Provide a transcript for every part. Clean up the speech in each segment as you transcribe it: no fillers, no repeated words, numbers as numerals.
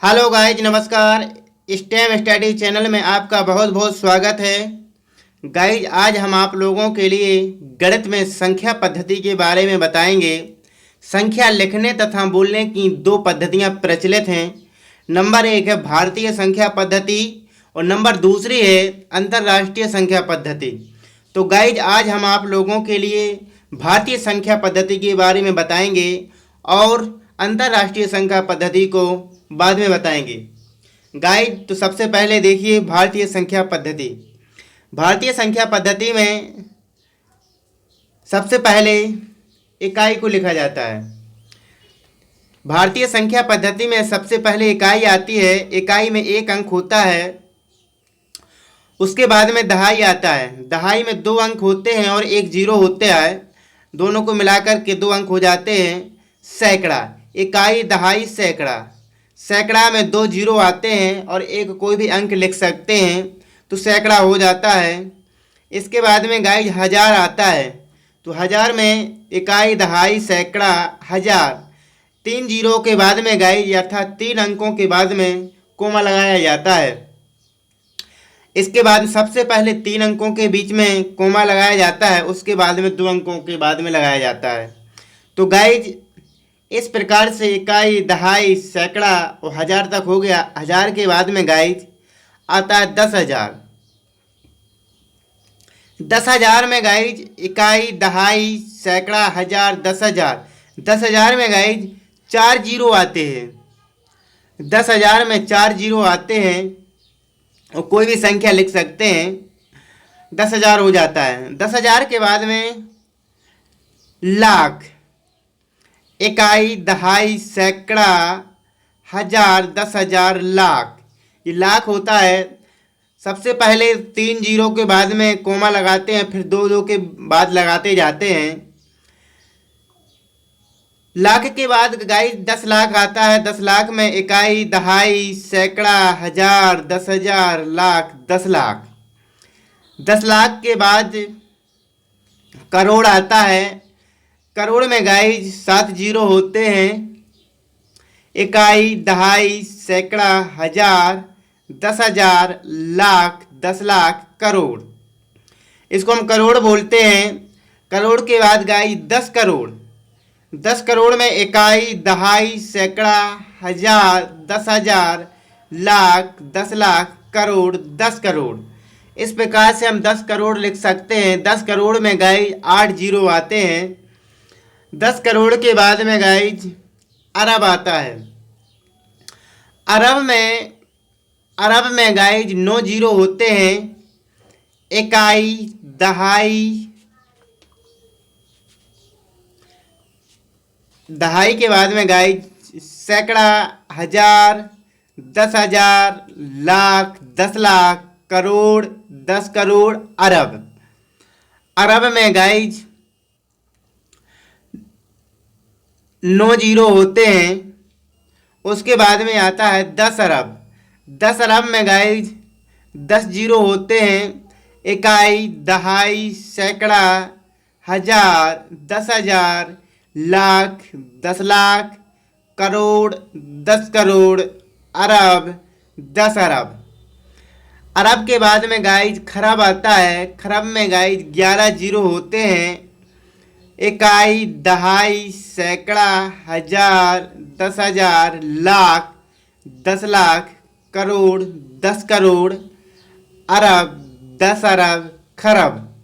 Hello guys, नमस्कार। Stem study channel में आपका बहुत बहुत स्वागत है। गाइज, आज हम आप लोगों के लिए गणित में संख्या पद्धति के बारे में बताएंगे। संख्या लिखने तथा बोलने की दो पद्धतियां प्रचलित हैं। नंबर एक है भारतीय संख्या पद्धति और नंबर दूसरी है अंतर्राष्ट्रीय संख्या पद्धति। तो गाइज, आज हम आप लोगों के लिए भारतीय संख्या पद्धति के बारे में बताएंगे और अंतर्राष्ट्रीय संख्या पद्धति को बाद में बताएंगे। गाइड, तो सबसे पहले देखिए भारतीय संख्या पद्धति। भारतीय संख्या पद्धति में सबसे पहले इकाई को लिखा जाता है। भारतीय संख्या पद्धति में सबसे पहले इकाई आती है। इकाई में एक अंक होता है। उसके बाद में दहाई आता है। दहाई में दो अंक होते हैं और एक जीरो होते हैं। दोनों को मिलाकर के दो अंक हो जाते हैं सैकड़ा। इकाई, दहाई, सैकड़ा। सैकड़ा में दो जीरो आते हैं और एक कोई भी अंक लिख सकते हैं तो सैकड़ा हो जाता है। इसके बाद में गाइज हजार आता है। तो हजार में इकाई, दहाई, सैकड़ा, हजार। तीन जीरो के बाद में गाइज अर्थात तीन अंकों के बाद में कोमा लगाया जाता है। इसके बाद सबसे पहले तीन अंकों के बीच में कोमा लगाया जाता है। उसके बाद में दो अंकों के बाद में लगाया जाता है। तो गाइज, इस प्रकार से इकाई, दहाई, सैकड़ा और हजार तक हो गया। हजार के बाद में गाइज आता है 10,000। 10,000 में गाइज इकाई, दहाई, सैकड़ा, हजार, 10,000। 10,000 में गाइज चार जीरो आते हैं। 10,000 में चार जीरो आते हैं और कोई भी संख्या लिख सकते हैं। 10,000 हो जाता है। 10,000 के बाद में लाख। इकाई, दहाई, सैकड़ा, हजार, 10,000, लाख। ये लाख होता है। सबसे पहले तीन जीरो के बाद में कोमा लगाते हैं, फिर दो दो के बाद लगाते जाते हैं। लाख के बाद गाइस 10 लाख आता है। 10 लाख में इकाई, दहाई, सैकड़ा, हजार, 10,000, लाख, 10 लाख। 10 लाख के बाद करोड़ आता है। करोड़ में गाइज 7 जीरो होते हैं। इकाई, दहाई, सैकड़ा, हजार, 10,000, लाख, 10 लाख, करोड़। इसको हम करोड़ बोलते हैं। करोड़ के बाद गाइज 10 करोड़। 10 करोड़ में इकाई, दहाई, सैकड़ा, हजार, 10,000, लाख, 10 लाख, करोड़, 10 करोड़। इस प्रकार से हम 10 करोड़ लिख सकते हैं। 10 करोड़ में गाइज 8 जीरो आते हैं। 10 करोड़ के बाद में गाइज अरब आता है। अरब में गाइज 9 जीरो होते हैं। इकाई, दहाई के बाद में गाइज सैकड़ा, हजार, 10,000, लाख, 10 लाख, करोड़, 10 करोड़, अरब। अरब में गाइज 9 जीरो होते हैं। उसके बाद में आता है 10 अरब। 10 अरब में गाइज 10 जीरो होते हैं। इकाई, दहाई, सैकड़ा, हजार, 10,000, लाख, 10 लाख, करोड़, 10 करोड़, अरब, 10 अरब। अरब के बाद में गाइज खरब आता है। खरब में गाइज 11 जीरो होते हैं। इकाई, दहाई, सैकड़ा, हजार, 10,000, लाख, 10 लाख, करोड़, 10 करोड़, अरब, 10 अरब, खरब।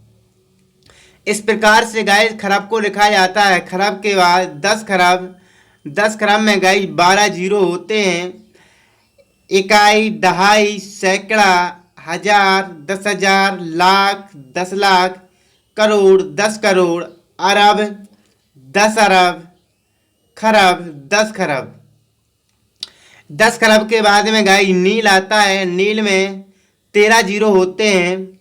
इस प्रकार से गाइज खरब को लिखा जाता है। खरब के बाद 10 खरब। 10 खरब में गाइज 12 जीरो होते हैं। इकाई, दहाई, सैकड़ा, हजार, 10,000, लाख, 10 लाख, करोड़, 10 करोड़, अरब, 10 अरब, खरब, 10 खरब। 10 खरब के बाद में गाइज नील आता है। नील में 13 जीरो होते हैं।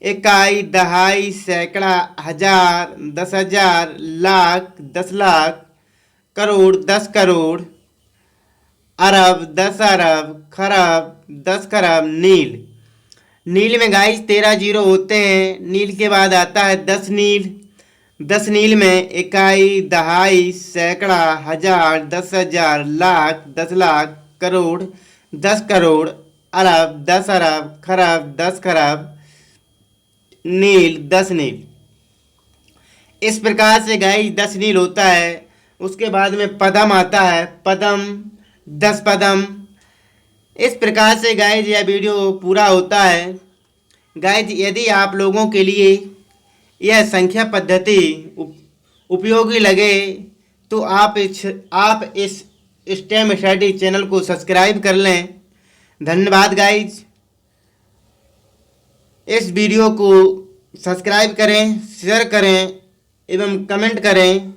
इकाई, दहाई, सैकड़ा, हजार, 10,000, लाख, 10 लाख, करोड़, 10 करोड़, अरब, 10 अरब, खरब, 10 खरब, नील। नील में गाइज 13 जीरो होते हैं। नील के बाद आता है 10 नील। 10 नील में इकाई, दहाई, सैकड़ा, हजार, 10,000, लाख, 10 लाख, करोड़, 10 करोड़, अरब, 10 अरब, खरब, 10 खरब, नील, 10 नील। इस प्रकार से गाइस 10 नील होता है। उसके बाद में पदम आता है, पदम, 10 पदम। इस प्रकार से गाइस यह वीडियो पूरा होता है। गाइस यदि आप लोगों के लिए यह संख्या पद्धति उपयोगी लगे तो आप इस स्टेम स्टडी चैनल को सब्सक्राइब कर लें। धन्यवाद गाइस। इस वीडियो को सब्सक्राइब करें, शेयर करें एवं कमेंट करें।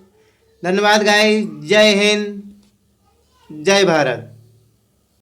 धन्यवाद गाइस। जय हिंद, जय भारत।